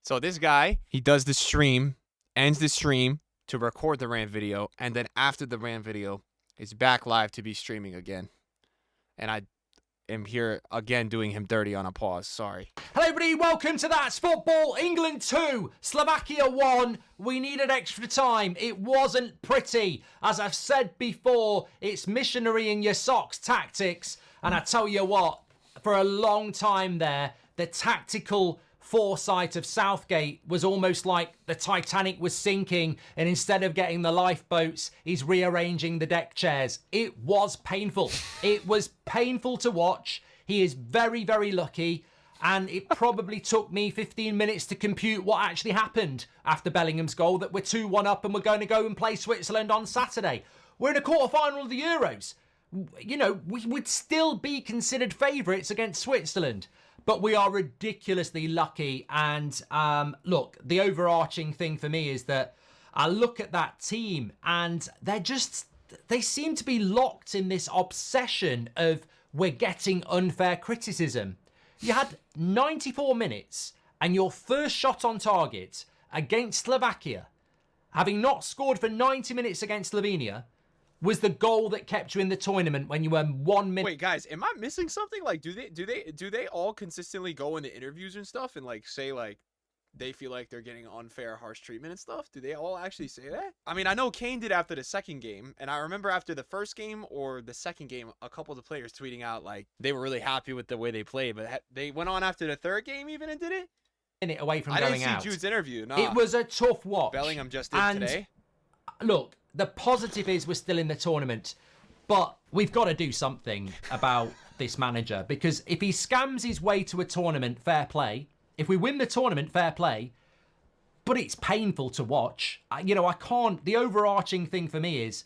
So this guy, he does the stream, ends the stream to record the rant video, and then after the rant video, is back live to be streaming again. And I am here again doing him dirty on a pause. Sorry. Hello everybody, welcome to That's Football. England 2, Slovakia 1. We needed extra time. It wasn't pretty. As I've said before, it's missionary in your socks tactics. And I tell you what, for a long time there, the tactical foresight of Southgate was almost like the Titanic was sinking, and instead of getting the lifeboats, he's rearranging the deck chairs. It was painful. It was painful to watch. He is very, very lucky, and it probably took me 15 minutes to compute what actually happened after Bellingham's goal, that we're 2-1 up and we're going to go and play Switzerland on Saturday. We're in a quarter-final of the Euros. You know, we would still be considered favourites against Switzerland. But we are ridiculously lucky. And look, the overarching thing for me is that I look at that team and they seem to be locked in this obsession of we're getting unfair criticism. You had 94 minutes and your first shot on target against Slovakia, having not scored for 90 minutes against Slovenia, was the goal that kept you in the tournament when you were 1 minute. Wait, guys, am I missing something? Like, do they all consistently go into interviews and stuff and like say like they feel like they're getting unfair, harsh treatment and stuff? Do they all actually say that? I mean, I know Kane did after the second game, and I remember after the first game or the second game, a couple of the players tweeting out like they were really happy with the way they played, but they went on after the third game even and did it. Minute away from going out. I didn't see Jude's interview. No, it was a tough watch. Bellingham just did today. Look, the positive is we're still in the tournament, but we've got to do something about this manager, because if he scams his way to a tournament, fair play. If we win the tournament, fair play. But it's painful to watch. You know, I can't. The overarching thing for me is,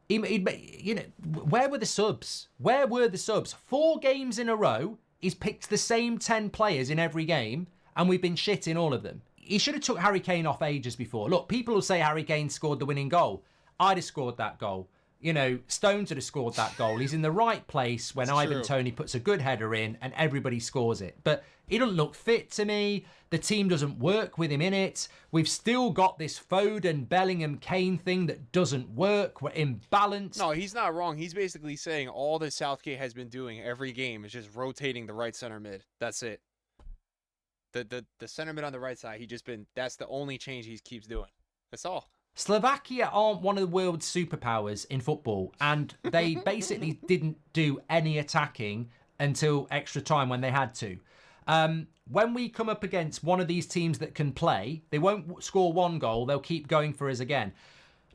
you know, where were the subs? Where were the subs? 4 games in a row, he's picked the same 10 players in every game, and we've been shit in all of them. He should have took Harry Kane off ages before. Look, people will say Harry Kane scored the winning goal. I'd have scored that goal. You know, Stones would have scored that goal. He's in the right place when Ivan Toney puts a good header in and everybody scores it. But he doesn't look fit to me. The team doesn't work with him in it. We've still got this Foden, Bellingham, Kane thing that doesn't work. We're imbalanced. No, he's not wrong. He's basically saying all that Southgate has been doing every game is just rotating the right center mid. That's it. The center mid on the right side, that's the only change he keeps doing. That's all. Slovakia aren't one of the world's superpowers in football, and they basically didn't do any attacking until extra time when they had to. When we come up against one of these teams that can play, they won't score one goal, they'll keep going for us again.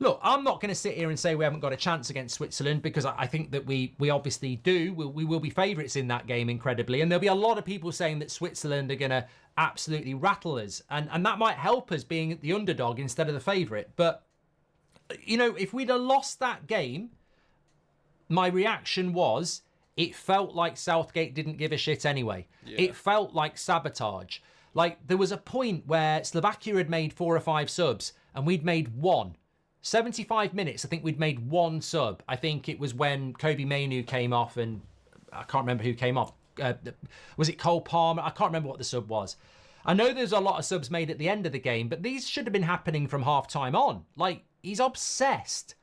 Look, I'm not going to sit here and say we haven't got a chance against Switzerland, because I think that we obviously do. We will be favourites in that game, incredibly. And there'll be a lot of people saying that Switzerland are going to absolutely rattle us. And that might help us being the underdog instead of the favourite. But, you know, if we'd have lost that game, my reaction was it felt like Southgate didn't give a shit anyway. Yeah. It felt like sabotage. Like, there was a point where Slovakia had made 4 or 5 subs and we'd made 1. 75 minutes, I think we'd made 1 sub. I think it was when Kobe Mainoo came off, and I can't remember who came off. Was it Cole Palmer? I can't remember what the sub was. I know there's a lot of subs made at the end of the game, but these should have been happening from half-time on. Like, he's obsessed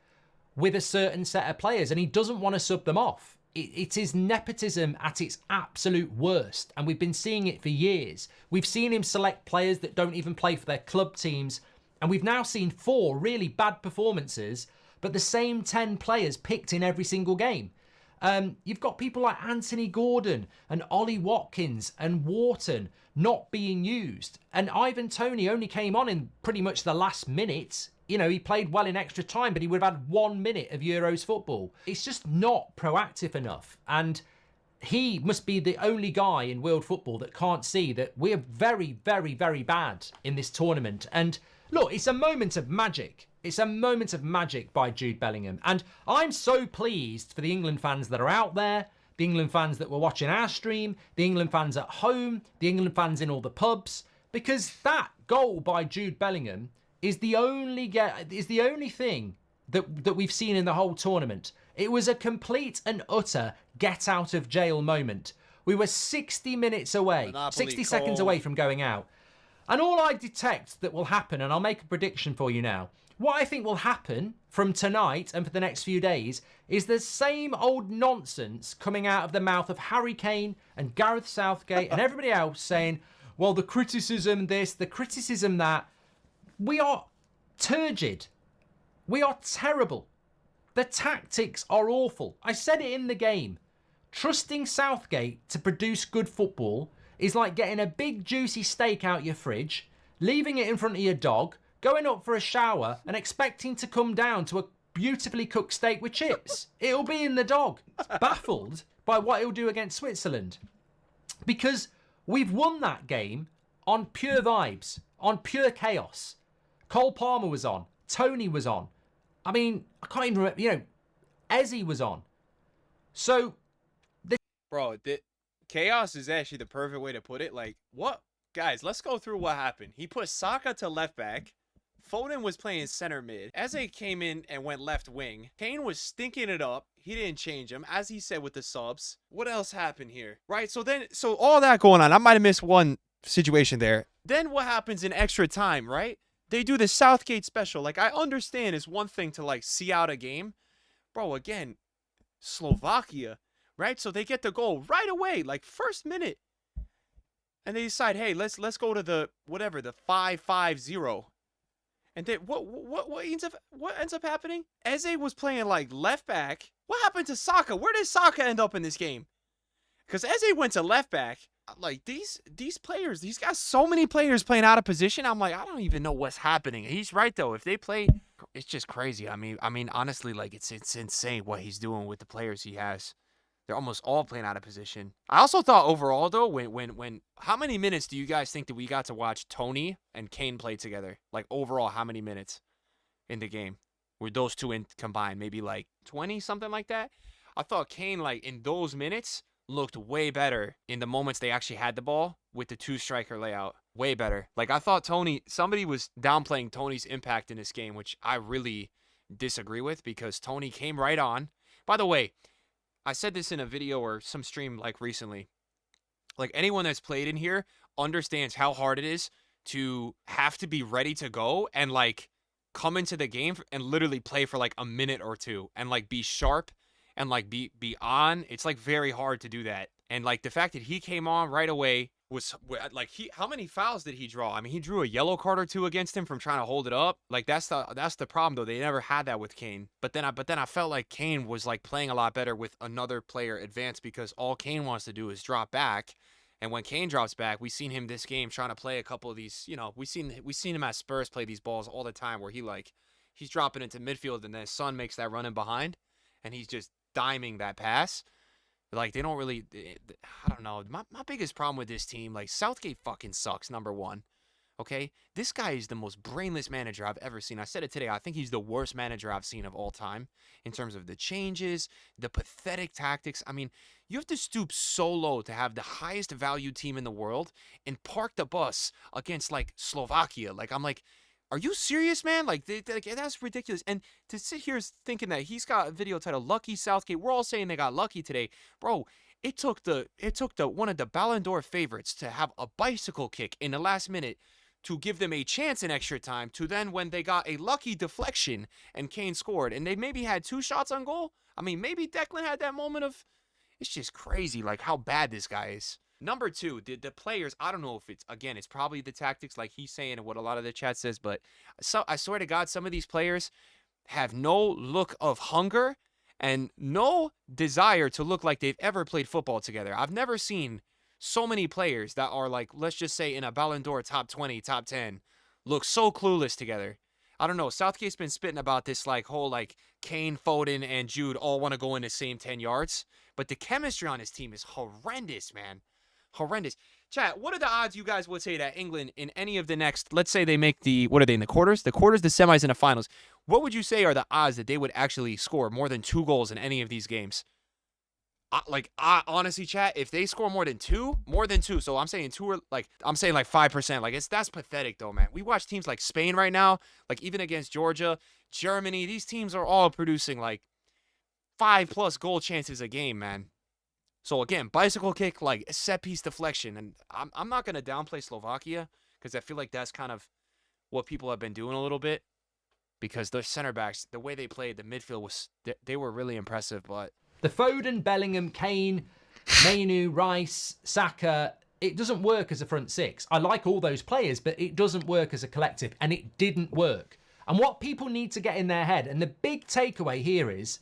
with a certain set of players, and he doesn't want to sub them off. It is nepotism at its absolute worst, and we've been seeing it for years. We've seen him select players that don't even play for their club teams, and we've now seen 4 really bad performances, but the same 10 players picked in every single game. You've got people like Anthony Gordon and Ollie Watkins and Wharton not being used. And Ivan Toney only came on in pretty much the last minute. You know, he played well in extra time, but he would have had 1 minute of Euros football. It's just not proactive enough. And he must be the only guy in world football that can't see that we're very, very, very bad in this tournament. And look, it's a moment of magic. It's a moment of magic by Jude Bellingham. And I'm so pleased for the England fans that are out there, the England fans that were watching our stream, the England fans at home, the England fans in all the pubs, because that goal by Jude Bellingham is the only thing that we've seen in the whole tournament. It was a complete and utter get out of jail moment. We were 60 minutes away, Monopoly 60 seconds away from going out. And all I detect that will happen, and I'll make a prediction for you now, what I think will happen from tonight and for the next few days is the same old nonsense coming out of the mouth of Harry Kane and Gareth Southgate and everybody else saying, well, the criticism this, the criticism that. We are turgid. We are terrible. The tactics are awful. I said it in the game. Trusting Southgate to produce good football is like getting a big juicy steak out your fridge, leaving it in front of your dog, going up for a shower and expecting to come down to a beautifully cooked steak with chips. It'll be in the dog. Baffled by what he'll do against Switzerland. Because we've won that game on pure vibes, on pure chaos. Cole Palmer was on. Tony was on. I mean, I can't even remember, Ezzy was on. So, Bro, chaos is actually the perfect way to put it. Like, what? Guys, let's go through what happened. He put Saka to left back. Foden was playing center mid. Eze came in and went left wing. Kane was stinking it up. He didn't change him, as he said with the subs. What else happened here? Right, so all that going on. I might have missed one situation there. Then what happens in extra time, right? They do the Southgate special. Like, I understand it's one thing to, like, see out a game. Bro, again, Slovakia, right? So they get the goal right away, like, first minute. And they decide, hey, let's go to the, whatever, the 5-5-0. And then what ends up happening? Eze was playing, like, left back. What happened to Saka? Where did Saka end up in this game? Because Eze went to left back. Like, these players, he's got so many players playing out of position. I'm like, I don't even know what's happening. He's right, though. If they play, it's just crazy. I mean, honestly, like, it's insane what he's doing with the players he has. They're almost all playing out of position. I also thought overall, though, when how many minutes do you guys think that we got to watch Tony and Kane play together? Like, overall, how many minutes in the game were those two combined? Maybe, like, 20, something like that? I thought Kane, like, in those minutes, looked way better in the moments they actually had the ball with the two-striker layout. Way better. Like, I thought somebody was downplaying Tony's impact in this game, which I really disagree with because Tony came right on. By the way, I said this in a video or some stream like recently. Like, anyone that's played in here understands how hard it is to have to be ready to go and, like, come into the game and literally play for, like, a minute or two and, like, be sharp and, like, be on. It's, like, very hard to do that. And, like, the fact that he came on right away was, like, how many fouls did he draw? I mean, he drew a yellow card or two against him from trying to hold it up. Like, that's the problem, though. They never had that with Kane. But then I felt like Kane was, like, playing a lot better with another player advanced because all Kane wants to do is drop back. And when Kane drops back, we've seen him this game trying to play a couple of these, we've seen him at Spurs play these balls all the time where he's dropping into midfield and then his son makes that run in behind and he's just diming that pass. Like, they don't really, I don't know. My biggest problem with this team, like, Southgate fucking sucks, number one. Okay? This guy is the most brainless manager I've ever seen. I said it today. I think he's the worst manager I've seen of all time in terms of the changes, the pathetic tactics. I mean, you have to stoop so low to have the highest value team in the world and park the bus against, like, Slovakia. Like, I'm like, are you serious, man? Like, that's ridiculous. And to sit here thinking that he's got a video titled "Lucky Southgate," we're all saying they got lucky today, bro. It took the one of the Ballon d'Or favorites to have a bicycle kick in the last minute to give them a chance in extra time. To then when they got a lucky deflection and Kane scored, and they maybe had 2 shots on goal. I mean, maybe Declan had that moment of. It's just crazy, like how bad this guy is. Number 2, the players, I don't know if it's probably the tactics like he's saying and what a lot of the chat says, but I swear to God, some of these players have no look of hunger and no desire to look like they've ever played football together. I've never seen so many players that are, like, let's just say in a Ballon d'Or top 20, top 10, look so clueless together. I don't know. Southgate's been spitting about this, like, whole, like, Kane, Foden, and Jude all want to go in the same 10 yards. But the chemistry on his team is horrendous, man. Horrendous. Chat, what are the odds you guys would say that England in any of the next, let's say they make what are they in the quarters? The quarters, the semis, and the finals. What would you say are the odds that they would actually score more than 2 goals in any of these games? Honestly, chat, if they score more than two, so I'm saying 2 or I'm saying 5%. Like, that's pathetic though, man. We watch teams like Spain right now, like even against Georgia, Germany, these teams are all producing like 5+ goal chances a game, man. So again, bicycle kick, like set piece deflection, and I'm not gonna downplay Slovakia because I feel like that's kind of what people have been doing a little bit. Because their center backs, the way they played, the midfield was they were really impressive. But the Foden, Bellingham, Kane, Mainu, Rice, Saka, it doesn't work as a front six. I like all those players, but it doesn't work as a collective, and it didn't work. And what people need to get in their head, and the big takeaway here is,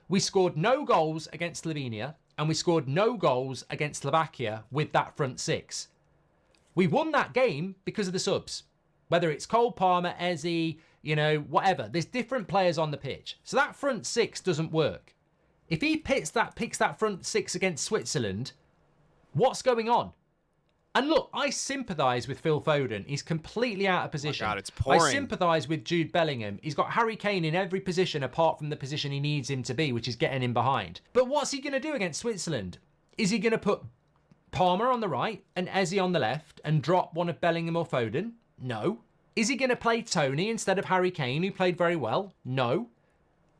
we scored no goals against Slovenia, and we scored no goals against Slovakia with that front six. We won that game because of the subs. Whether it's Cole Palmer, Eze, whatever. There's different players on the pitch. So that front six doesn't work. If he picks that front six against Switzerland, what's going on? And look, I sympathise with Phil Foden. He's completely out of position. Oh God, it's pouring. I sympathise with Jude Bellingham. He's got Harry Kane in every position apart from the position he needs him to be, which is getting him behind. But what's he going to do against Switzerland? Is he going to put Palmer on the right and Eze on the left and drop one of Bellingham or Foden? No. Is he going to play Tony instead of Harry Kane, who played very well? No.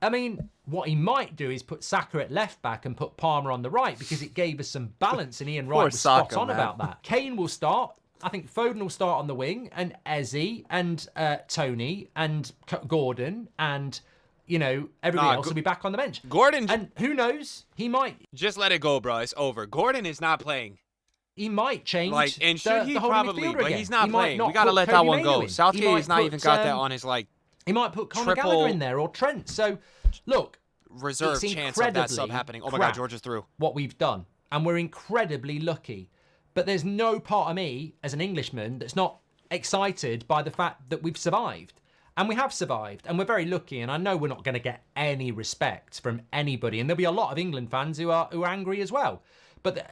I mean, what he might do is put Saka at left back and put Palmer on the right, because it gave us some balance, and Ian Wright was spot on about that. Kane will start. I think Foden will start on the wing, and Eze and Tony and Gordon and, everybody else will be back on the bench. Gordon... And who knows? He might... Just let it go, bro. It's over. Gordon is not playing. He might change and should he the whole probably, midfielder but again. he's not playing. Not We got to let that Kobe one Mainoo go. in. Southgate has not even got that on his, He might put Conor triple Gallagher in there or Trent. So, look, reserve chance of that sub happening. Oh my God, George is through. What we've done. And we're incredibly lucky. But there's no part of me, as an Englishman, that's not excited by the fact that we've survived. And we have survived. And we're very lucky. And I know we're not going to get any respect from anybody. And there'll be a lot of England fans who are angry as well. But,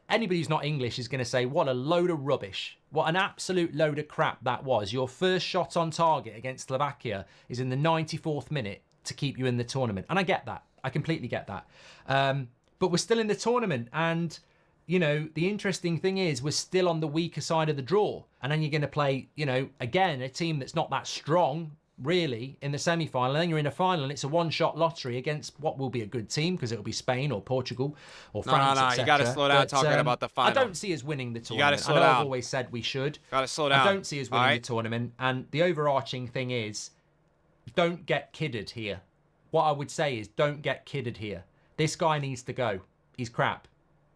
anybody who's not English is going to say, what a load of rubbish. What an absolute load of crap that was. Your first shot on target against Slovakia is in the 94th minute to keep you in the tournament. And I get that. I completely get that. But we're still in the tournament. And, the interesting thing is we're still on the weaker side of the draw. And then you're going to play, again, a team that's not that strong, really, in the semi-final. And then you're in a final and it's a one-shot lottery against what will be a good team, because it'll be Spain or Portugal or France, No, you got to slow down talking about the final. I don't see us winning the tournament. You got to slow I know down. I've always said we should. Got to slow down. I don't see us winning the tournament. And the overarching thing is, don't get kidded here. What I would say is, don't get kidded here. This guy needs to go. He's crap.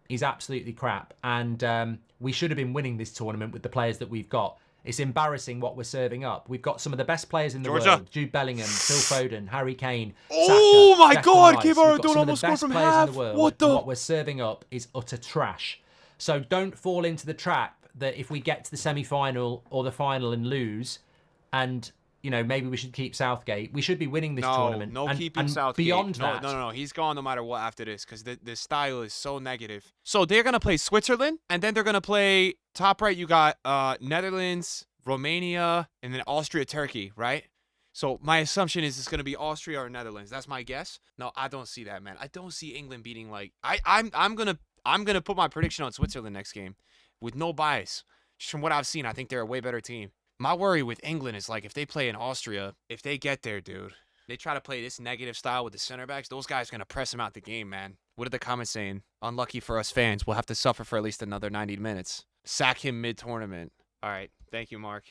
He's absolutely crap. And we should have been winning this tournament with the players that we've got. It's embarrassing what we're serving up. We've got some of the best players in the world. Jude Bellingham, Phil Foden, Harry Kane, Oh Saka, my God, Rice. Keep We've got don't some of almost the score best from players half. in the world. What the? And what we're serving up is utter trash. So don't fall into the trap that if we get to the semi-final or the final and lose, and maybe we should keep Southgate. We should be winning this tournament. No, and, keeping and Southgate. Beyond no, that, no. He's gone no matter what after this, because the style is so negative. So they're gonna play Switzerland, and then they're gonna play top right. You got Netherlands, Romania, and then Austria, Turkey, right? So my assumption is it's gonna be Austria or Netherlands. That's my guess. No, I don't see that, man. I don't see England beating I'm gonna put my prediction on Switzerland next game, with no bias. Just from what I've seen, I think they're a way better team. My worry with England is, if they play in Austria, if they get there, dude, they try to play this negative style with the center backs, those guys are going to press them out the game, man. What are the comments saying? Unlucky for us fans. We'll have to suffer for at least another 90 minutes. Sack him mid-tournament. All right. Thank you, Mark.